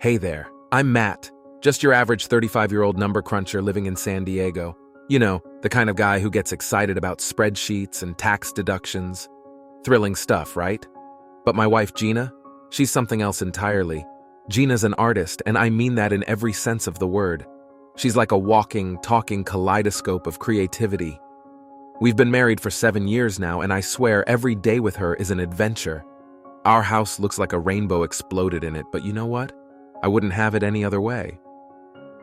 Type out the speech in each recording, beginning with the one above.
Hey there, I'm Matt, just your average 35-year-old number cruncher living in San Diego. You know, the kind of guy who gets excited about spreadsheets and tax deductions. Thrilling stuff, right? But my wife Gina, she's something else entirely. Gina's an artist, and I mean that in every sense of the word. She's like a walking, talking kaleidoscope of creativity. We've been married for 7 years now, and I swear every day with her is an adventure. Our house looks like a rainbow exploded in it, but you know what? I wouldn't have it any other way.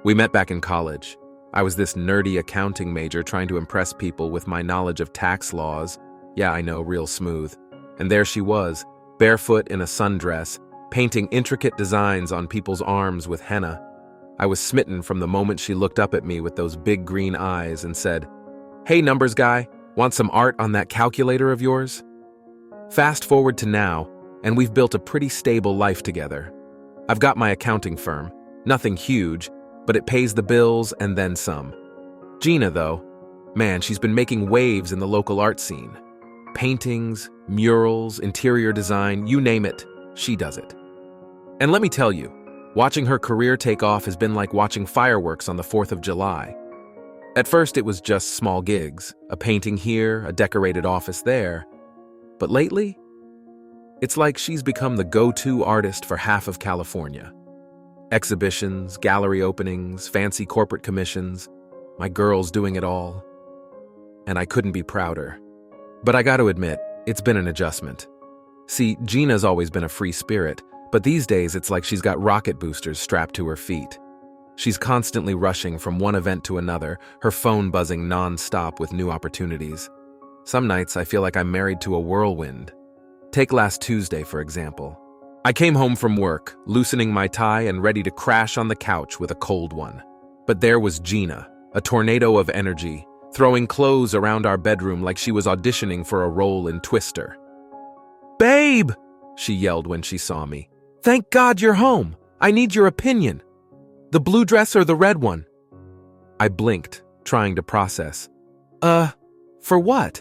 We met back in college. I was this nerdy accounting major trying to impress people with my knowledge of tax laws. Yeah, I know, real smooth. And there she was, barefoot in a sundress, painting intricate designs on people's arms with henna. I was smitten from the moment she looked up at me with those big green eyes and said, "Hey, numbers guy, want some art on that calculator of yours?" Fast forward to now, and we've built a pretty stable life together. I've got my accounting firm, nothing huge, but it pays the bills and then some. Gina, though, man, she's been making waves in the local art scene. Paintings, murals, interior design, you name it, she does it. And let me tell you, watching her career take off has been like watching fireworks on the 4th of July. At first it was just small gigs, a painting here, a decorated office there. But lately, it's like she's become the go-to artist for half of California. Exhibitions, gallery openings, fancy corporate commissions, my girl's doing it all. And I couldn't be prouder. But I gotta admit, it's been an adjustment. See, Gina's always been a free spirit, but these days it's like she's got rocket boosters strapped to her feet. She's constantly rushing from one event to another, her phone buzzing non-stop with new opportunities. Some nights I feel like I'm married to a whirlwind. Take last Tuesday, for example. I came home from work, loosening my tie and ready to crash on the couch with a cold one. But there was Gina, a tornado of energy, throwing clothes around our bedroom like she was auditioning for a role in Twister. "Babe!" she yelled when she saw me. "Thank God you're home. I need your opinion. The blue dress or the red one?" I blinked, trying to process. For what?"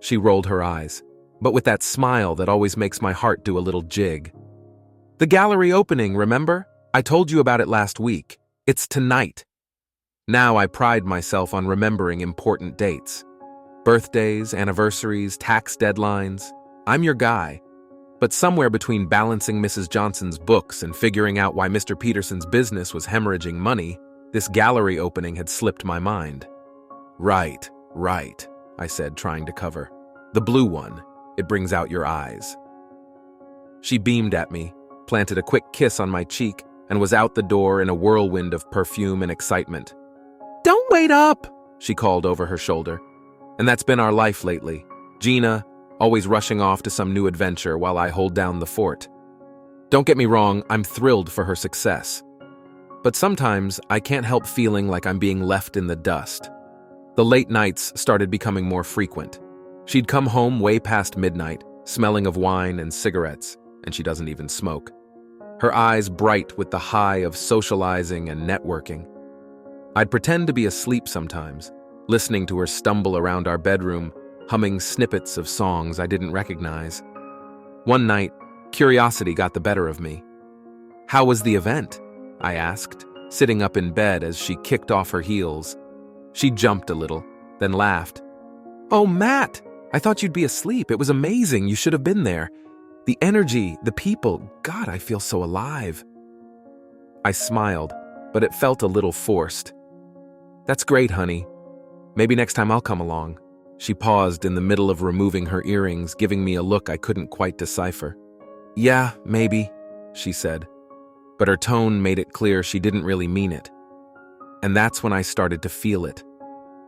She rolled her eyes, but with that smile that always makes my heart do a little jig. "The gallery opening, remember? I told you about it last week. It's tonight." Now I pride myself on remembering important dates. Birthdays, anniversaries, tax deadlines. I'm your guy. But somewhere between balancing Mrs. Johnson's books and figuring out why Mr. Peterson's business was hemorrhaging money, this gallery opening had slipped my mind. Right, I said, trying to cover. "The blue one. It brings out your eyes." She beamed at me, planted a quick kiss on my cheek, and was out the door in a whirlwind of perfume and excitement. "Don't wait up," she called over her shoulder. And that's been our life lately. Gina, always rushing off to some new adventure while I hold down the fort. Don't get me wrong, I'm thrilled for her success. But sometimes I can't help feeling like I'm being left in the dust. The late nights started becoming more frequent. She'd come home way past midnight, smelling of wine and cigarettes, and she doesn't even smoke. Her eyes bright with the high of socializing and networking. I'd pretend to be asleep sometimes, listening to her stumble around our bedroom, humming snippets of songs I didn't recognize. One night, curiosity got the better of me. "How was the event?" I asked, sitting up in bed as she kicked off her heels. She jumped a little, then laughed. "Oh, Matt, I thought you'd be asleep. It was amazing. You should have been there. The energy, the people, God, I feel so alive." I smiled, but it felt a little forced. "That's great, honey. Maybe next time I'll come along." She paused in the middle of removing her earrings, giving me a look I couldn't quite decipher. "Yeah, maybe," she said, but her tone made it clear she didn't really mean it. And that's when I started to feel it.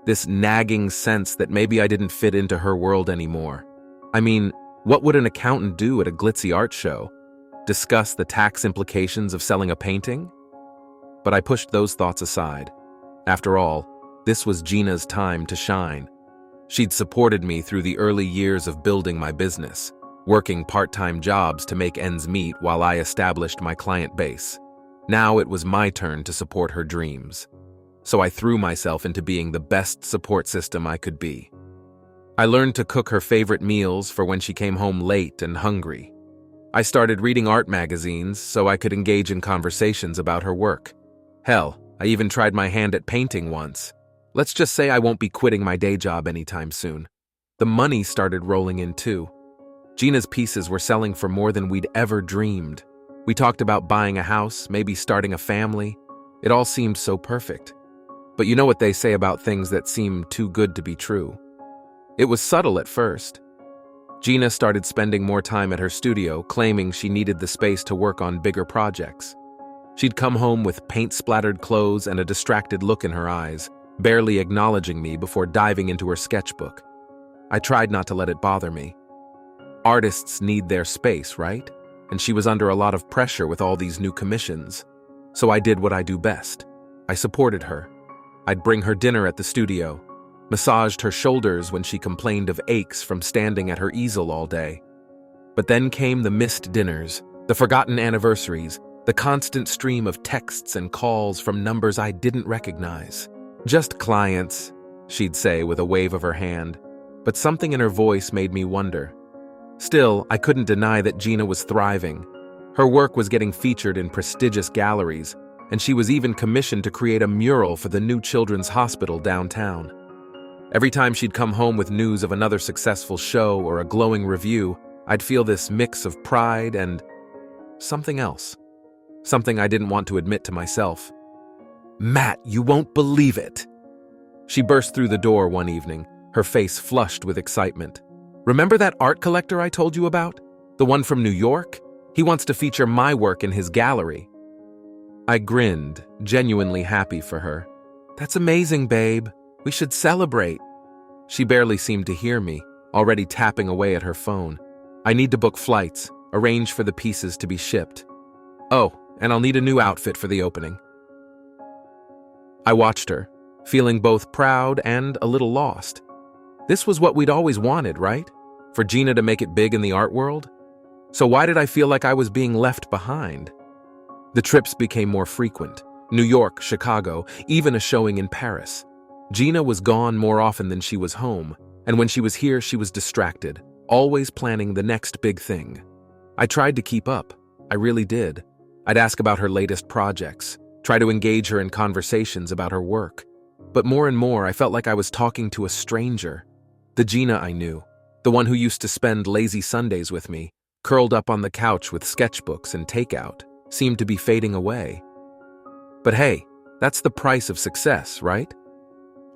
This nagging sense that maybe I didn't fit into her world anymore. I mean, what would an accountant do at a glitzy art show? Discuss the tax implications of selling a painting? But I pushed those thoughts aside. After all, this was Gina's time to shine. She'd supported me through the early years of building my business, working part-time jobs to make ends meet while I established my client base. Now it was my turn to support her dreams. So I threw myself into being the best support system I could be. I learned to cook her favorite meals for when she came home late and hungry. I started reading art magazines so I could engage in conversations about her work. Hell, I even tried my hand at painting once. Let's just say I won't be quitting my day job anytime soon. The money started rolling in too. Gina's pieces were selling for more than we'd ever dreamed. We talked about buying a house, maybe starting a family. It all seemed so perfect. But you know what they say about things that seem too good to be true. It was subtle at first. Gina started spending more time at her studio, claiming she needed the space to work on bigger projects. She'd come home with paint-splattered clothes and a distracted look in her eyes, barely acknowledging me before diving into her sketchbook. I tried not to let it bother me. Artists need their space, right? And she was under a lot of pressure with all these new commissions. So I did what I do best. I supported her. I'd bring her dinner at the studio, massaged her shoulders when she complained of aches from standing at her easel all day. But then came the missed dinners, the forgotten anniversaries, the constant stream of texts and calls from numbers I didn't recognize. Just clients, she'd say with a wave of her hand, but something in her voice made me wonder. Still, I couldn't deny that Gina was thriving. Her work was getting featured in prestigious galleries, and she was even commissioned to create a mural for the new children's hospital downtown. Every time she'd come home with news of another successful show or a glowing review, I'd feel this mix of pride and something else. Something I didn't want to admit to myself. "Matt, you won't believe it!" She burst through the door one evening, her face flushed with excitement. "Remember that art collector I told you about? The one from New York? He wants to feature my work in his gallery." I grinned, genuinely happy for her. "That's amazing, babe. We should celebrate." She barely seemed to hear me, already tapping away at her phone. "I need to book flights, arrange for the pieces to be shipped. Oh, and I'll need a new outfit for the opening." I watched her, feeling both proud and a little lost. This was what we'd always wanted, right? For Gina to make it big in the art world? So why did I feel like I was being left behind? The trips became more frequent. New York, Chicago, even a showing in Paris. Gina was gone more often than she was home, and when she was here, she was distracted, always planning the next big thing. I tried to keep up. I really did. I'd ask about her latest projects, try to engage her in conversations about her work. But more and more, I felt like I was talking to a stranger. The Gina I knew, the one who used to spend lazy Sundays with me, curled up on the couch with sketchbooks and takeout, seemed to be fading away. But hey, that's the price of success, right?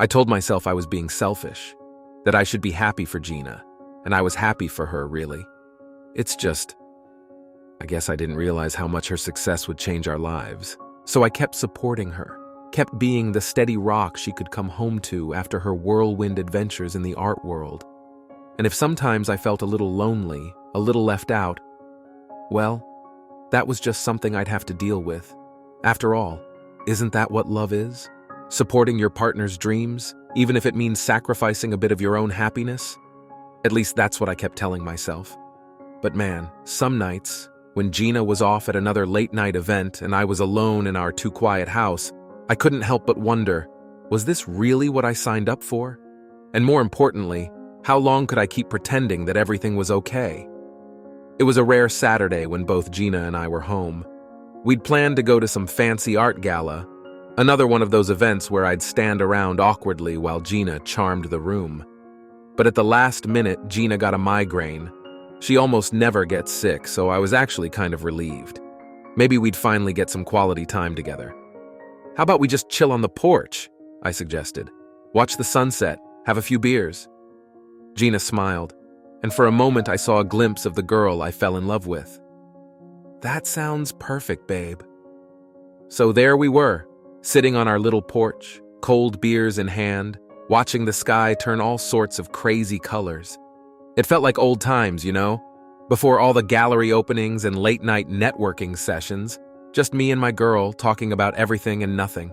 I told myself I was being selfish, that I should be happy for Gina, and I was happy for her, really. It's just, I guess I didn't realize how much her success would change our lives. So I kept supporting her, kept being the steady rock she could come home to after her whirlwind adventures in the art world. And if sometimes I felt a little lonely, a little left out, well, that was just something I'd have to deal with. After all, isn't that what love is? Supporting your partner's dreams, even if it means sacrificing a bit of your own happiness? At least that's what I kept telling myself. But man, some nights, when Gina was off at another late-night event and I was alone in our too-quiet house, I couldn't help but wonder, was this really what I signed up for? And more importantly, how long could I keep pretending that everything was okay? It was a rare Saturday when both Gina and I were home. We'd planned to go to some fancy art gala, another one of those events where I'd stand around awkwardly while Gina charmed the room. But at the last minute, Gina got a migraine. She almost never gets sick, so I was actually kind of relieved. Maybe we'd finally get some quality time together. "How about we just chill on the porch?" I suggested. "Watch the sunset, have a few beers." Gina smiled, and for a moment I saw a glimpse of the girl I fell in love with. "That sounds perfect, babe." So there we were, sitting on our little porch, cold beers in hand, watching the sky turn all sorts of crazy colors. It felt like old times, you know? Before all the gallery openings and late-night networking sessions, just me and my girl talking about everything and nothing.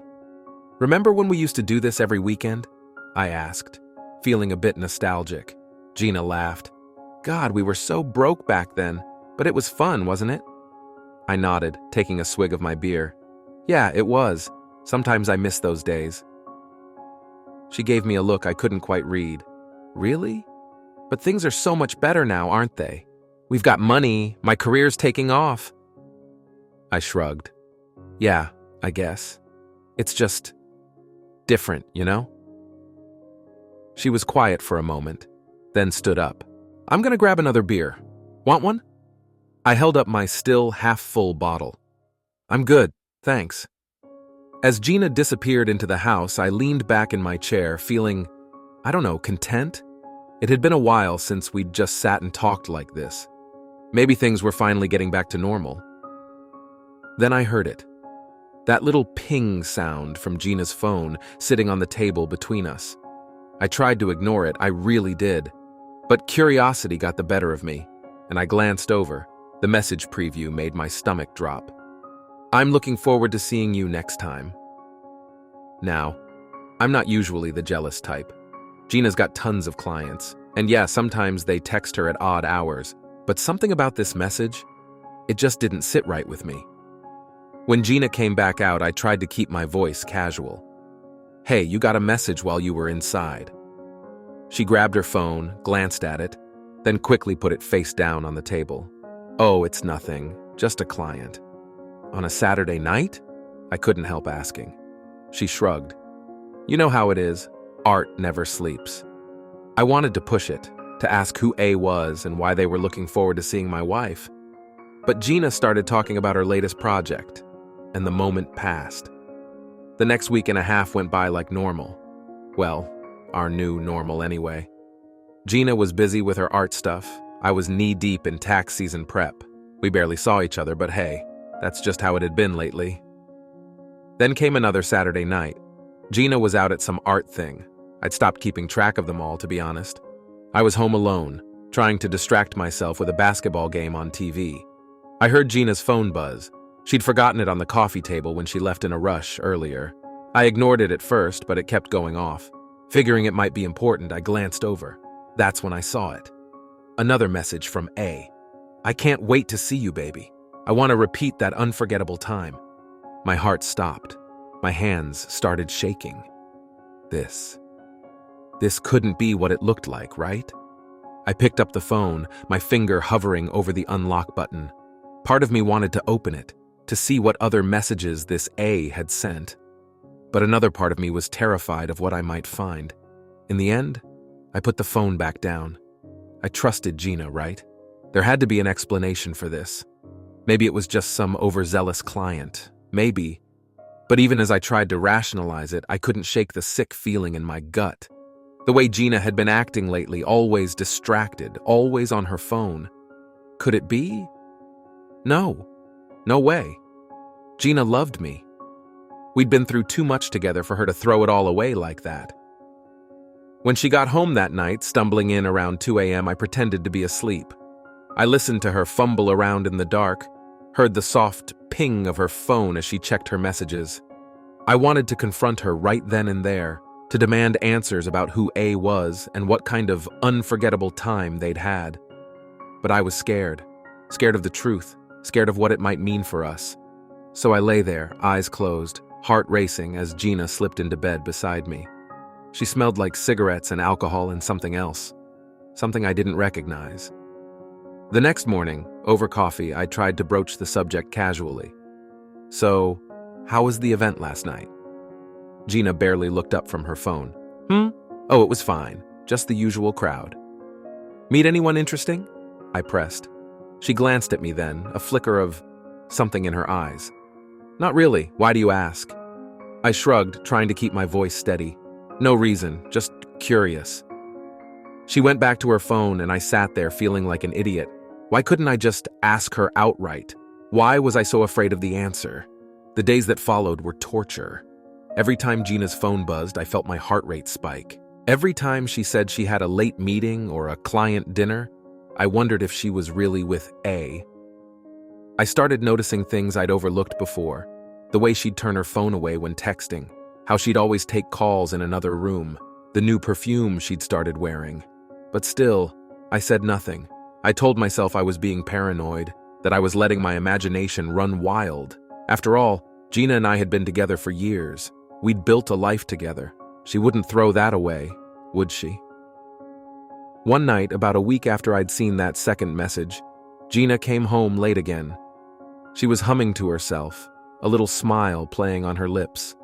"Remember when we used to do this every weekend?" I asked, feeling a bit nostalgic. Gina laughed. "God, we were so broke back then, but it was fun, wasn't it?" I nodded, taking a swig of my beer. "Yeah, it was. Sometimes I miss those days." She gave me a look I couldn't quite read. "Really? But things are so much better now, aren't they?" We've got money, my career's taking off. I shrugged. Yeah, I guess. It's just different, you know? She was quiet for a moment, then stood up. I'm gonna grab another beer. Want one? I held up my still half-full bottle. I'm good, thanks. As Gina disappeared into the house, I leaned back in my chair, feeling, I don't know, content? It had been a while since we'd just sat and talked like this. Maybe things were finally getting back to normal. Then I heard it. That little ping sound from Gina's phone sitting on the table between us. I tried to ignore it, I really did. But curiosity got the better of me, and I glanced over. The message preview made my stomach drop. I'm looking forward to seeing you next time. Now, I'm not usually the jealous type. Gina's got tons of clients, and yeah, sometimes they text her at odd hours, but something about this message, it just didn't sit right with me. When Gina came back out, I tried to keep my voice casual. Hey, you got a message while you were inside. She grabbed her phone, glanced at it, then quickly put it face down on the table. Oh, it's nothing, just a client. On a Saturday night? I couldn't help asking. She shrugged. You know how it is, art never sleeps. I wanted to push it, to ask who A was and why they were looking forward to seeing my wife. But Gina started talking about her latest project, and the moment passed. The next week and a half went by like normal. Well, our new normal anyway. Gina was busy with her art stuff. I was knee-deep in tax season prep. We barely saw each other, but hey, that's just how it had been lately. Then came another Saturday night. Gina was out at some art thing. I'd stopped keeping track of them all, to be honest. I was home alone, trying to distract myself with a basketball game on TV. I heard Gina's phone buzz. She'd forgotten it on the coffee table when she left in a rush earlier. I ignored it at first, but it kept going off. Figuring it might be important, I glanced over. That's when I saw it. Another message from A. I can't wait to see you, baby. I want to repeat that unforgettable time. My heart stopped. My hands started shaking. This couldn't be what it looked like, right? I picked up the phone, my finger hovering over the unlock button. Part of me wanted to open it, to see what other messages this A had sent. But another part of me was terrified of what I might find. In the end, I put the phone back down. I trusted Gina, right? There had to be an explanation for this. Maybe it was just some overzealous client. Maybe. But even as I tried to rationalize it, I couldn't shake the sick feeling in my gut. The way Gina had been acting lately, always distracted, always on her phone. Could it be? No. No way. Gina loved me. We'd been through too much together for her to throw it all away like that. When she got home that night, stumbling in around 2 a.m., I pretended to be asleep. I listened to her fumble around in the dark, heard the soft ping of her phone as she checked her messages. I wanted to confront her right then and there, to demand answers about who A was and what kind of unforgettable time they'd had. But I was scared. Scared of the truth, scared of what it might mean for us. So I lay there, eyes closed, heart racing as Gina slipped into bed beside me. She smelled like cigarettes and alcohol and something else. Something I didn't recognize. The next morning, over coffee, I tried to broach the subject casually. So, how was the event last night? Gina barely looked up from her phone. Oh, it was fine. Just the usual crowd. Meet anyone interesting? I pressed. She glanced at me then, a flicker of something in her eyes. Not really. Why do you ask? I shrugged, trying to keep my voice steady. No reason, just curious. She went back to her phone and I sat there feeling like an idiot. Why couldn't I just ask her outright? Why was I so afraid of the answer? The days that followed were torture. Every time Gina's phone buzzed, I felt my heart rate spike. Every time she said she had a late meeting or a client dinner, I wondered if she was really with A. I started noticing things I'd overlooked before. The way she'd turn her phone away when texting, how she'd always take calls in another room, the new perfume she'd started wearing. But still, I said nothing. I told myself I was being paranoid, that I was letting my imagination run wild. After all, Gina and I had been together for years. We'd built a life together. She wouldn't throw that away, would she? One night, about a week after I'd seen that second message, Gina came home late again. She was humming to herself, a little smile playing on her lips.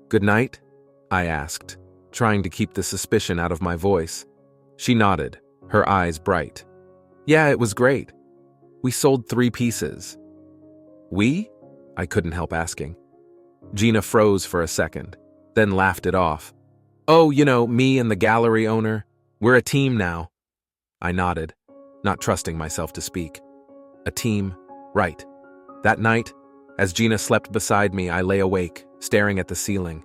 "Good night?" I asked, trying to keep the suspicion out of my voice. She nodded, her eyes bright. "Yeah, it was great. We sold 3 pieces." "We?" I couldn't help asking. Gina froze for a second, then laughed it off. "Oh, me and the gallery owner. We're a team now." I nodded, not trusting myself to speak. A team, right. That night, as Gina slept beside me, I lay awake, staring at the ceiling.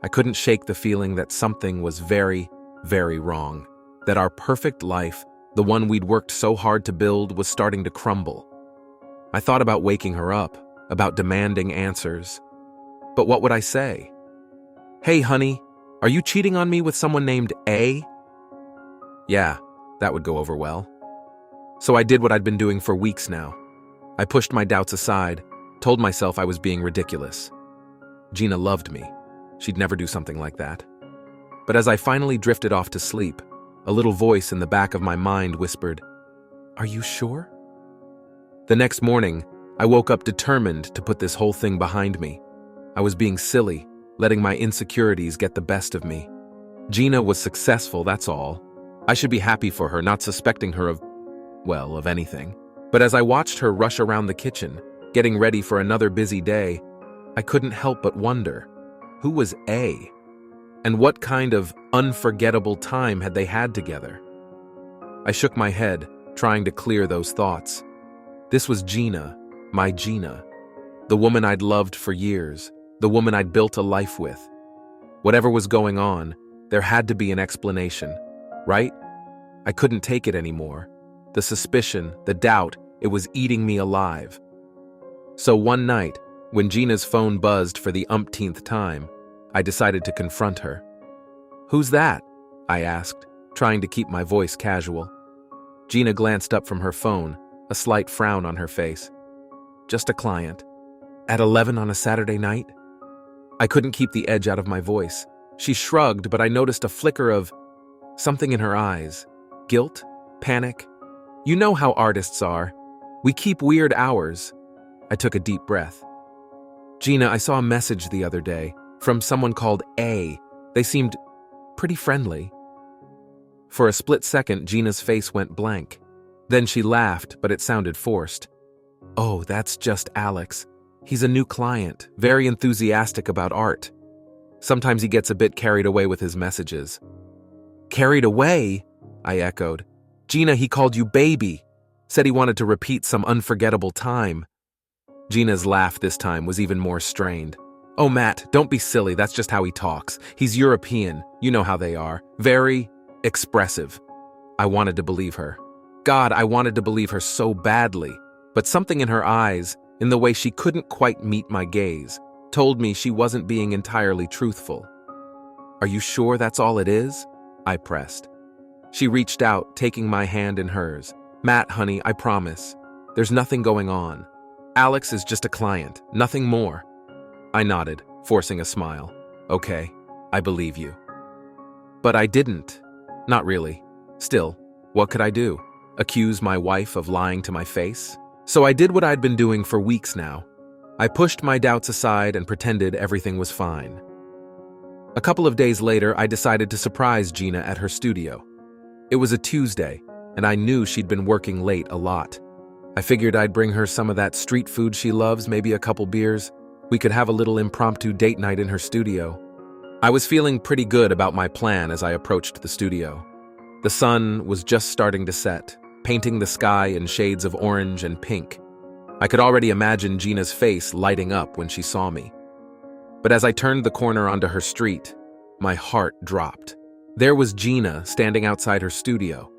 I couldn't shake the feeling that something was very, very wrong. That our perfect life, the one we'd worked so hard to build, was starting to crumble. I thought about waking her up, about demanding answers. But what would I say? "Hey, honey, are you cheating on me with someone named A?" Yeah, that would go over well. So I did what I'd been doing for weeks now. I pushed my doubts aside, told myself I was being ridiculous. Gina loved me. She'd never do something like that. But as I finally drifted off to sleep, a little voice in the back of my mind whispered, "Are you sure?" The next morning, I woke up determined to put this whole thing behind me. I was being silly, letting my insecurities get the best of me. Gina was successful, that's all. I should be happy for her, not suspecting her of anything. But as I watched her rush around the kitchen, getting ready for another busy day, I couldn't help but wonder, who was A? And what kind of unforgettable time had they had together? I shook my head, trying to clear those thoughts. This was Gina, my Gina. The woman I'd loved for years, the woman I'd built a life with. Whatever was going on, there had to be an explanation, right? I couldn't take it anymore. The suspicion, the doubt, it was eating me alive. So one night, when Gina's phone buzzed for the umpteenth time, I decided to confront her. "Who's that?" I asked, trying to keep my voice casual. Gina glanced up from her phone, a slight frown on her face. "Just a client. At 11 on a Saturday night?" I couldn't keep the edge out of my voice. She shrugged, but I noticed a flicker of something in her eyes. Guilt? Panic? You know how artists are. We keep weird hours. I took a deep breath. "Gina, I saw a message the other day from someone called A. They seemed pretty friendly." For a split second, Gina's face went blank. Then she laughed, but it sounded forced. "Oh, that's just Alex. He's a new client, very enthusiastic about art. Sometimes he gets a bit carried away with his messages." "Carried away?" I echoed. "Gina, he called you baby. Said he wanted to repeat some unforgettable time." Gina's laugh this time was even more strained. "Oh, Matt, don't be silly, that's just how he talks. He's European, you know how they are. Very expressive." I wanted to believe her. God, I wanted to believe her so badly. But something in her eyes, in the way she couldn't quite meet my gaze, told me she wasn't being entirely truthful. "Are you sure that's all it is?" I pressed. She reached out, taking my hand in hers. "Matt, honey, I promise. There's nothing going on. Alex is just a client, nothing more." I nodded, forcing a smile. "Okay, I believe you." But I didn't. Not really. Still, what could I do? Accuse my wife of lying to my face? So I did what I'd been doing for weeks now. I pushed my doubts aside and pretended everything was fine. A couple of days later, I decided to surprise Gina at her studio. It was a Tuesday, and I knew she'd been working late a lot. I figured I'd bring her some of that street food she loves, maybe a couple beers. We could have a little impromptu date night in her studio. I was feeling pretty good about my plan as I approached the studio. The sun was just starting to set, painting the sky in shades of orange and pink. I could already imagine Gina's face lighting up when she saw me. But as I turned the corner onto her street, my heart dropped. There was Gina standing outside her studio,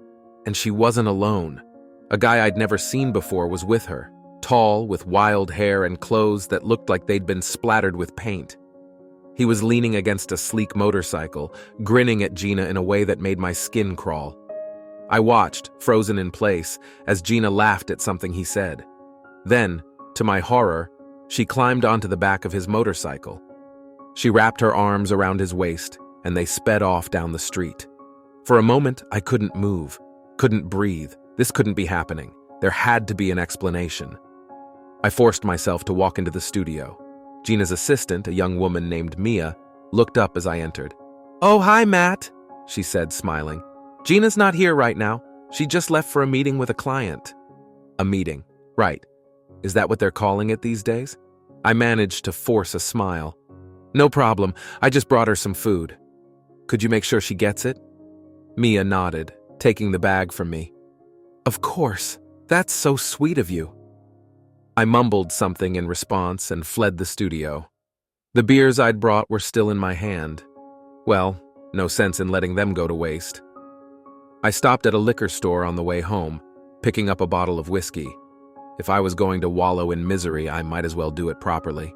and she wasn't alone. A guy I'd never seen before was with her, tall, with wild hair and clothes that looked like they'd been splattered with paint. He was leaning against a sleek motorcycle, grinning at Gina in a way that made my skin crawl. I watched, frozen in place, as Gina laughed at something he said. Then, to my horror, she climbed onto the back of his motorcycle. She wrapped her arms around his waist, and they sped off down the street. For a moment, I couldn't move, couldn't breathe. This couldn't be happening. There had to be an explanation. I forced myself to walk into the studio. Gina's assistant, a young woman named Mia, looked up as I entered. "Oh, hi, Matt," she said, smiling. "Gina's not here right now. She just left for a meeting with a client." A meeting, right. Is that what they're calling it these days? I managed to force a smile. "No problem. I just brought her some food. Could you make sure she gets it?" Mia nodded, taking the bag from me. "Of course. That's so sweet of you." I mumbled something in response and fled the studio. The beers I'd brought were still in my hand. Well, no sense in letting them go to waste. I stopped at a liquor store on the way home, picking up a bottle of whiskey. If I was going to wallow in misery, I might as well do it properly.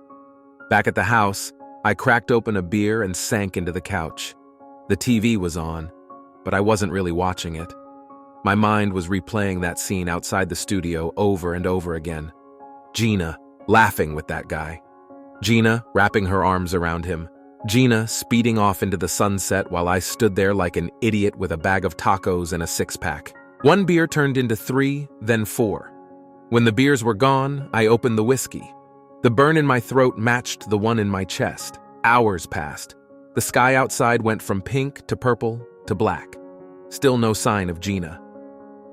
Back at the house, I cracked open a beer and sank into the couch. The TV was on, but I wasn't really watching it. My mind was replaying that scene outside the studio over and over again. Gina, laughing with that guy. Gina, wrapping her arms around him. Gina, speeding off into the sunset while I stood there like an idiot with a bag of tacos and a six-pack. One beer turned into 3, then 4. When the beers were gone, I opened the whiskey. The burn in my throat matched the one in my chest. Hours passed. The sky outside went from pink to purple to black. Still no sign of Gina.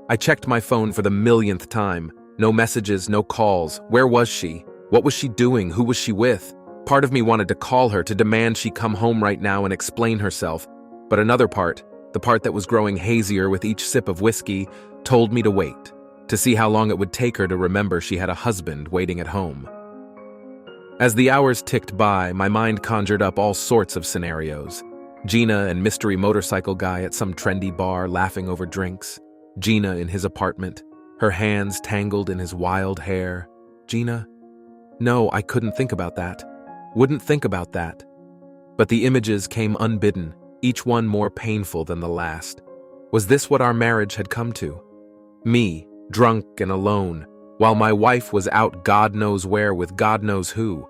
I checked my phone for the millionth time. No messages, no calls. Where was she? What was she doing? Who was she with? Part of me wanted to call her to demand she come home right now and explain herself. But another part, the part that was growing hazier with each sip of whiskey, told me to wait, to see how long it would take her to remember she had a husband waiting at home. As the hours ticked by, my mind conjured up all sorts of scenarios. Gina and mystery motorcycle guy at some trendy bar laughing over drinks. Gina in his apartment, her hands tangled in his wild hair. Gina? No, I couldn't think about that. Wouldn't think about that. But the images came unbidden, each one more painful than the last. Was this what our marriage had come to? Me, drunk and alone, while my wife was out God knows where with God knows who.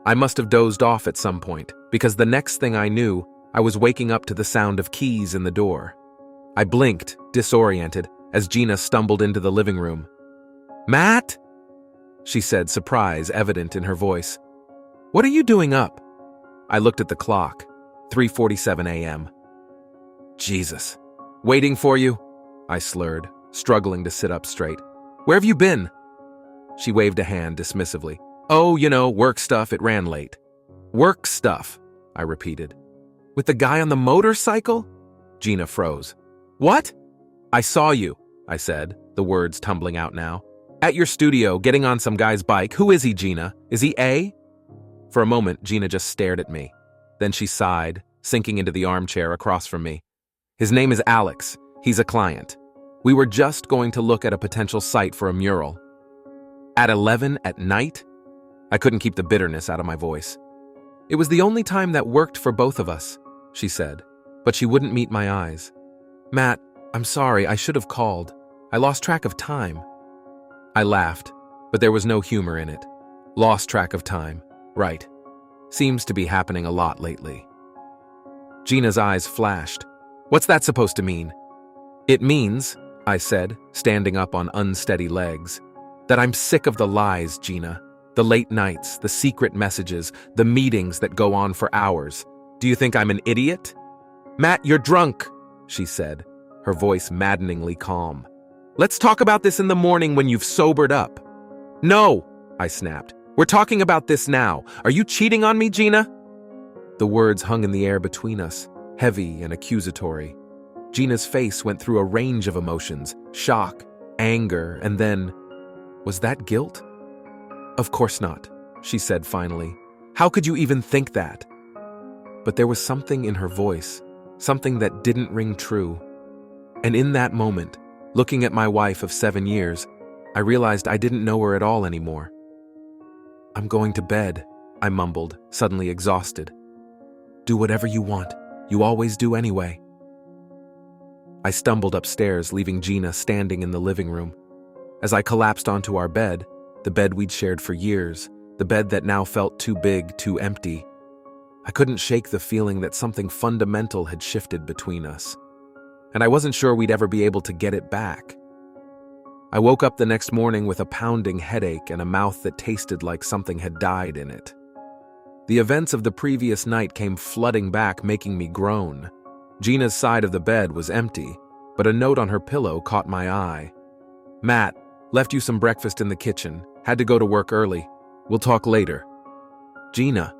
I must have dozed off at some point, because the next thing I knew, I was waking up to the sound of keys in the door. I blinked, disoriented, as Gina stumbled into the living room. "Matt?" she said, surprise evident in her voice. "What are you doing up?" I looked at the clock, 3:47 a.m. "Jesus. Waiting for you," I slurred, struggling to sit up straight. "Where have you been?" She waved a hand dismissively. "Oh, work stuff, it ran late." "Work stuff," I repeated. "With the guy on the motorcycle?" Gina froze. "What?" "I saw you," I said, the words tumbling out now. "At your studio, getting on some guy's bike. Who is he, Gina? Is he A?" For a moment, Gina just stared at me. Then she sighed, sinking into the armchair across from me. "His name is Alex. He's a client. We were just going to look at a potential site for a mural." "At 11 at night?" I couldn't keep the bitterness out of my voice. "It was the only time that worked for both of us," she said, but she wouldn't meet my eyes. "Matt, I'm sorry, I should have called. I lost track of time." I laughed, but there was no humor in it. Lost track of time, right. Seems to be happening a lot lately. Gina's eyes flashed. "What's that supposed to mean?" "It means," I said, standing up on unsteady legs, "that I'm sick of the lies, Gina. The late nights, the secret messages, the meetings that go on for hours. Do you think I'm an idiot?" "Matt, you're drunk," she said, her voice maddeningly calm. "Let's talk about this in the morning when you've sobered up." "No," I snapped. "We're talking about this now. Are you cheating on me, Gina?" The words hung in the air between us, heavy and accusatory. Gina's face went through a range of emotions, shock, anger, and then, was that guilt? "Of course not," she said finally. "How could you even think that?" But there was something in her voice, something that didn't ring true. And in that moment, looking at my wife of 7 years, I realized I didn't know her at all anymore. "I'm going to bed," I mumbled, suddenly exhausted. "Do whatever you want. You always do anyway." I stumbled upstairs, leaving Gina standing in the living room. As I collapsed onto our bed, the bed we'd shared for years, the bed that now felt too big, too empty, I couldn't shake the feeling that something fundamental had shifted between us. And I wasn't sure we'd ever be able to get it back. I woke up the next morning with a pounding headache and a mouth that tasted like something had died in it. The events of the previous night came flooding back, making me groan. Gina's side of the bed was empty, but a note on her pillow caught my eye. "Matt, left you some breakfast in the kitchen. Had to go to work early. We'll talk later." Gina.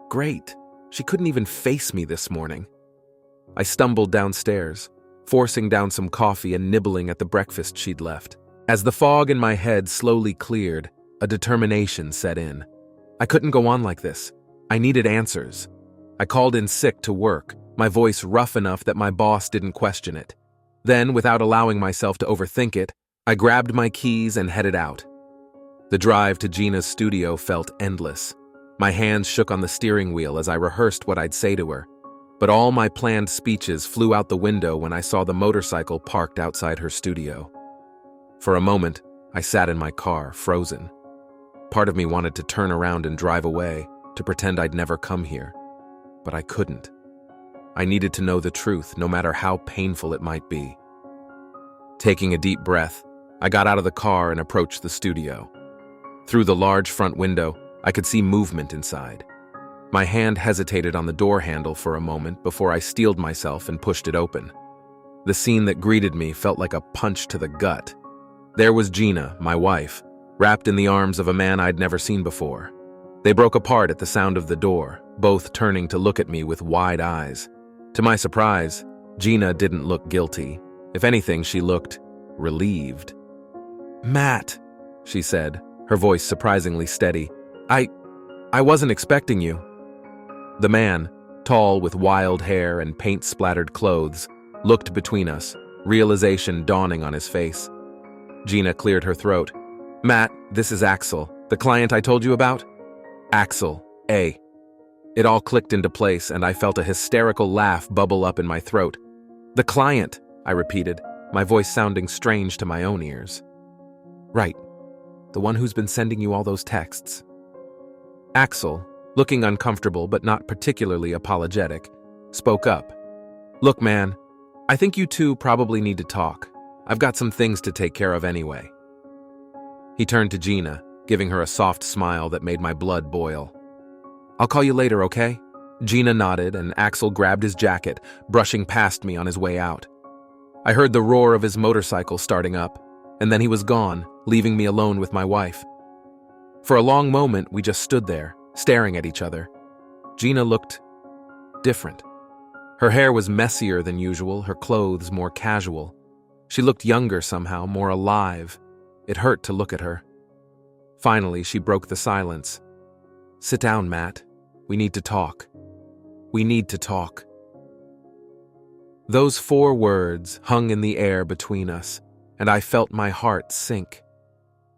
Great. She couldn't even face me this morning. I stumbled downstairs, forcing down some coffee and nibbling at the breakfast she'd left. As the fog in my head slowly cleared, a determination set in. I couldn't go on like this. I needed answers. I called in sick to work, my voice rough enough that my boss didn't question it. Then, without allowing myself to overthink it, I grabbed my keys and headed out. The drive to Gina's studio felt endless. My hands shook on the steering wheel as I rehearsed what I'd say to her. But all my planned speeches flew out the window when I saw the motorcycle parked outside her studio. For a moment, I sat in my car, frozen. Part of me wanted to turn around and drive away, to pretend I'd never come here. But I couldn't. I needed to know the truth, no matter how painful it might be. Taking a deep breath, I got out of the car and approached the studio. Through the large front window, I could see movement inside. My hand hesitated on the door handle for a moment before I steeled myself and pushed it open. The scene that greeted me felt like a punch to the gut. There was Gina, my wife, wrapped in the arms of a man I'd never seen before. They broke apart at the sound of the door, both turning to look at me with wide eyes. To my surprise, Gina didn't look guilty. If anything, she looked relieved. "Matt," she said, her voice surprisingly steady. I wasn't expecting you." The man, tall with wild hair and paint-splattered clothes, looked between us, realization dawning on his face. Gina cleared her throat. "Matt, this is Axel, the client I told you about?" Axel, A. It all clicked into place, and I felt a hysterical laugh bubble up in my throat. "The client," I repeated, my voice sounding strange to my own ears. "Right. The one who's been sending you all those texts." Axel, looking uncomfortable but not particularly apologetic, spoke up. "Look, man, I think you two probably need to talk. I've got some things to take care of anyway." He turned to Gina, giving her a soft smile that made my blood boil. "I'll call you later, okay?" Gina nodded, and Axel grabbed his jacket, brushing past me on his way out. I heard the roar of his motorcycle starting up, and then he was gone, leaving me alone with my wife. For a long moment, we just stood there, staring at each other. Gina looked different. Her hair was messier than usual, her clothes more casual. She looked younger somehow, more alive. It hurt to look at her. Finally, she broke the silence. "Sit down, Matt. We need to talk. We need to talk." Those 4 words hung in the air between us, and I felt my heart sink.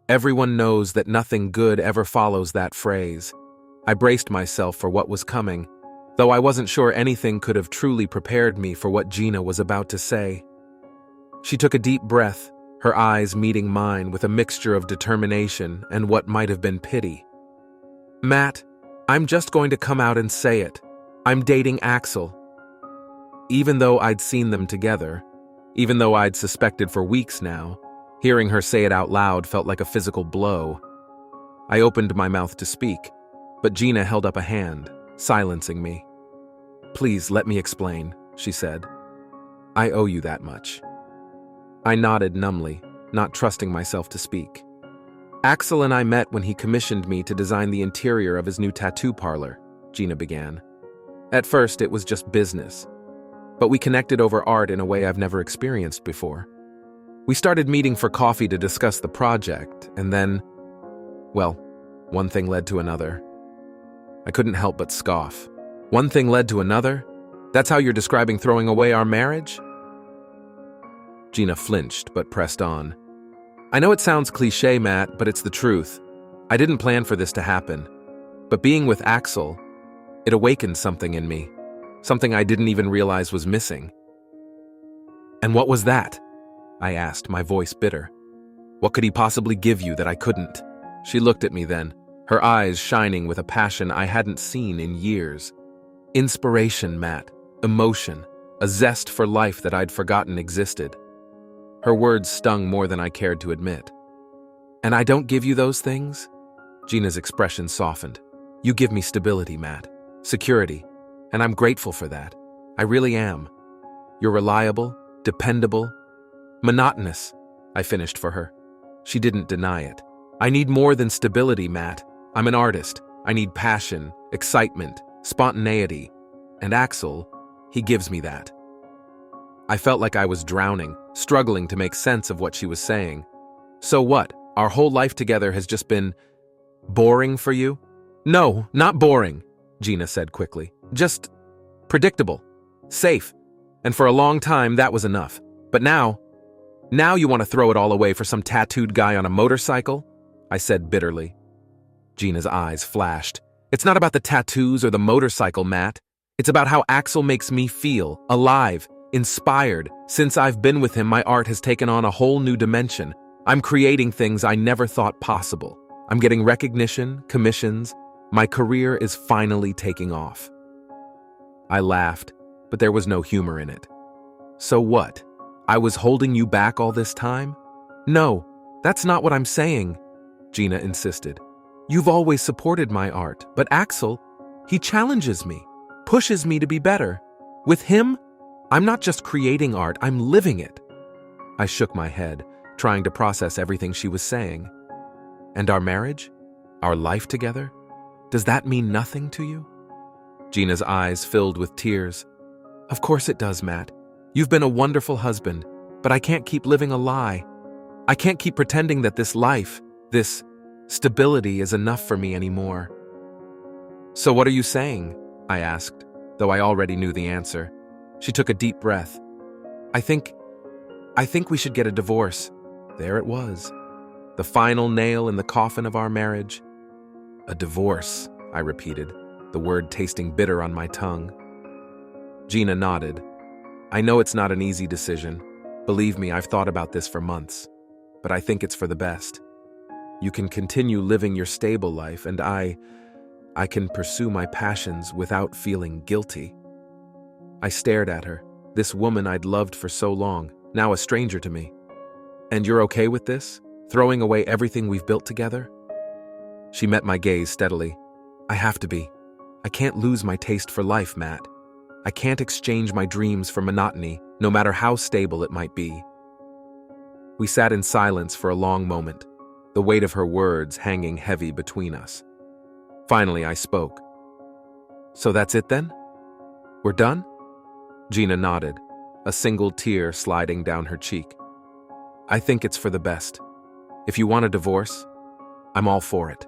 Everyone knows that nothing good ever follows that phrase. I braced myself for what was coming, though I wasn't sure anything could have truly prepared me for what Gina was about to say. She took a deep breath, her eyes meeting mine with a mixture of determination and what might have been pity. "Matt, I'm just going to come out and say it. I'm dating Axel." Even though I'd seen them together, even though I'd suspected for weeks now, hearing her say it out loud felt like a physical blow. I opened my mouth to speak, but Gina held up a hand, silencing me. "Please let me explain," she said. "I owe you that much." I nodded numbly, not trusting myself to speak. "Axel and I met when he commissioned me to design the interior of his new tattoo parlor," Gina began. "At first, it was just business, but we connected over art in a way I've never experienced before. We started meeting for coffee to discuss the project, and then, well, one thing led to another." I couldn't help but scoff. "One thing led to another? That's how you're describing throwing away our marriage?" Gina flinched, but pressed on. "I know it sounds cliché, Matt, but it's the truth. I didn't plan for this to happen. But being with Axel, it awakened something in me, something I didn't even realize was missing." "And what was that?" I asked, my voice bitter. "What could he possibly give you that I couldn't?" She looked at me then, her eyes shining with a passion I hadn't seen in years. "Inspiration, Matt. Emotion. A zest for life that I'd forgotten existed." Her words stung more than I cared to admit. And I don't give you those things? Gina's expression softened. You give me stability, Matt. Security. And I'm grateful for that. I really am. You're reliable, dependable, monotonous, I finished for her. She didn't deny it. I need more than stability, Matt. I'm an artist. I need passion, excitement, spontaneity. And Axel, he gives me that. I felt like I was drowning, struggling to make sense of what she was saying. So what? Our whole life together has just been boring for you? No, not boring, Gina said quickly. Just predictable, safe. And for a long time, that was enough. But now you want to throw it all away for some tattooed guy on a motorcycle? I said bitterly. Gina's eyes flashed. It's not about the tattoos or the motorcycle, Matt. It's about how Axel makes me feel alive, inspired. Since I've been with him, my art has taken on a whole new dimension. I'm creating things I never thought possible. I'm getting recognition, commissions. My career is finally taking off. I laughed, but there was no humor in it. So what? I was holding you back all this time? No, that's not what I'm saying, Gina insisted. You've always supported my art, but Axel, he challenges me, pushes me to be better. With him, I'm not just creating art, I'm living it. I shook my head, trying to process everything she was saying. And our marriage? Our life together? Does that mean nothing to you? Gina's eyes filled with tears. Of course it does, Matt. You've been a wonderful husband, but I can't keep living a lie. I can't keep pretending that this life, this stability is enough for me anymore. So what are you saying? I asked, though I already knew the answer. She took a deep breath. I think we should get a divorce. There it was. The final nail in the coffin of our marriage. A divorce, I repeated, the word tasting bitter on my tongue. Gina nodded. I know it's not an easy decision. Believe me, I've thought about this for months. But I think it's for the best. You can continue living your stable life, and I can pursue my passions without feeling guilty. I stared at her, this woman I'd loved for so long, now a stranger to me. And you're okay with this? Throwing away everything we've built together? She met my gaze steadily. I have to be. I can't lose my taste for life, Matt. I can't exchange my dreams for monotony, no matter how stable it might be. We sat in silence for a long moment, the weight of her words hanging heavy between us. Finally, I spoke. So that's it then? We're done? Gina nodded, a single tear sliding down her cheek. I think it's for the best. If you want a divorce, I'm all for it.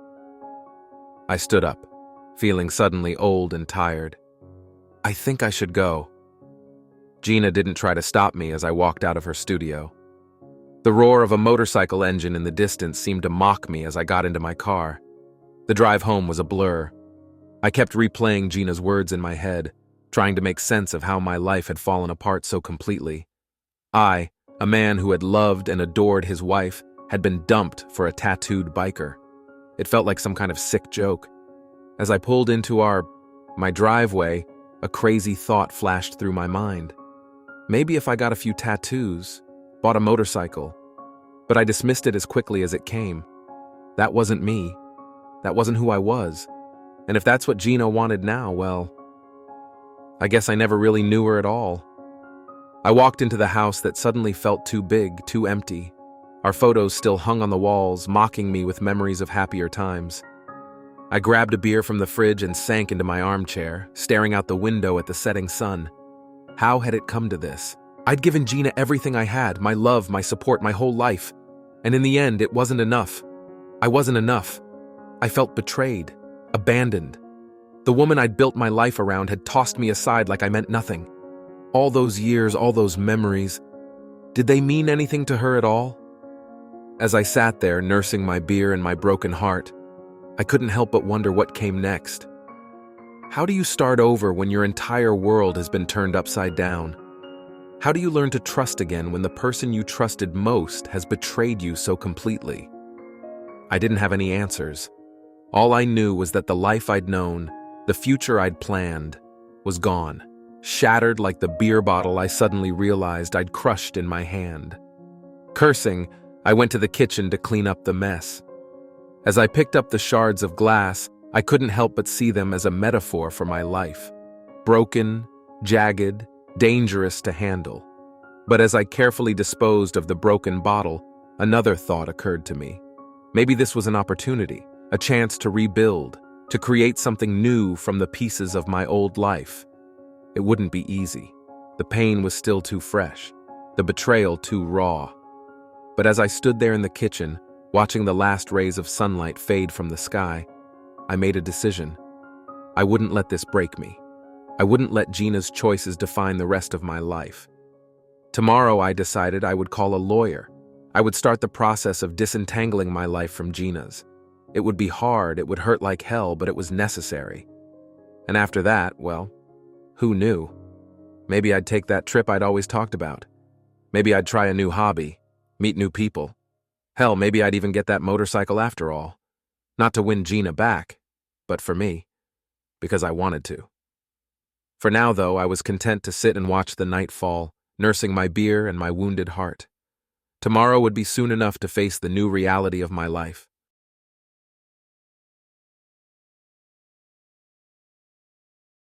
I stood up, feeling suddenly old and tired. I think I should go. Gina didn't try to stop me as I walked out of her studio. The roar of a motorcycle engine in the distance seemed to mock me as I got into my car. The drive home was a blur. I kept replaying Gina's words in my head, trying to make sense of how my life had fallen apart so completely. I, a man who had loved and adored his wife, had been dumped for a tattooed biker. It felt like some kind of sick joke. As I pulled into my driveway, a crazy thought flashed through my mind. Maybe if I got a few tattoos, bought a motorcycle. But I dismissed it as quickly as it came. That wasn't me. That wasn't who I was. And if that's what Gina wanted now, well, I guess I never really knew her at all. I walked into the house that suddenly felt too big, too empty. Our photos still hung on the walls, mocking me with memories of happier times. I grabbed a beer from the fridge and sank into my armchair, staring out the window at the setting sun. How had it come to this? I'd given Gina everything I had, my love, my support, my whole life. And in the end, it wasn't enough. I wasn't enough. I felt betrayed, abandoned. The woman I'd built my life around had tossed me aside like I meant nothing. All those years, all those memories, did they mean anything to her at all? As I sat there, nursing my beer and my broken heart, I couldn't help but wonder what came next. How do you start over when your entire world has been turned upside down? How do you learn to trust again when the person you trusted most has betrayed you so completely? I didn't have any answers. All I knew was that the life I'd known, the future I'd planned, was gone, shattered like the beer bottle I suddenly realized I'd crushed in my hand. Cursing, I went to the kitchen to clean up the mess. As I picked up the shards of glass, I couldn't help but see them as a metaphor for my life. Broken, jagged, dangerous to handle. But as I carefully disposed of the broken bottle, another thought occurred to me. Maybe this was an opportunity, a chance to rebuild, to create something new from the pieces of my old life. It wouldn't be easy. The pain was still too fresh, the betrayal too raw. But as I stood there in the kitchen, watching the last rays of sunlight fade from the sky, I made a decision. I wouldn't let this break me. I wouldn't let Gina's choices define the rest of my life. Tomorrow, I decided I would call a lawyer. I would start the process of disentangling my life from Gina's. It would be hard, it would hurt like hell, but it was necessary. And after that, well, who knew? Maybe I'd take that trip I'd always talked about. Maybe I'd try a new hobby, meet new people. Hell, maybe I'd even get that motorcycle after all. Not to win Gina back, but for me, because I wanted to. For now, though, I was content to sit and watch the night fall, nursing my beer and my wounded heart. Tomorrow would be soon enough to face the new reality of my life.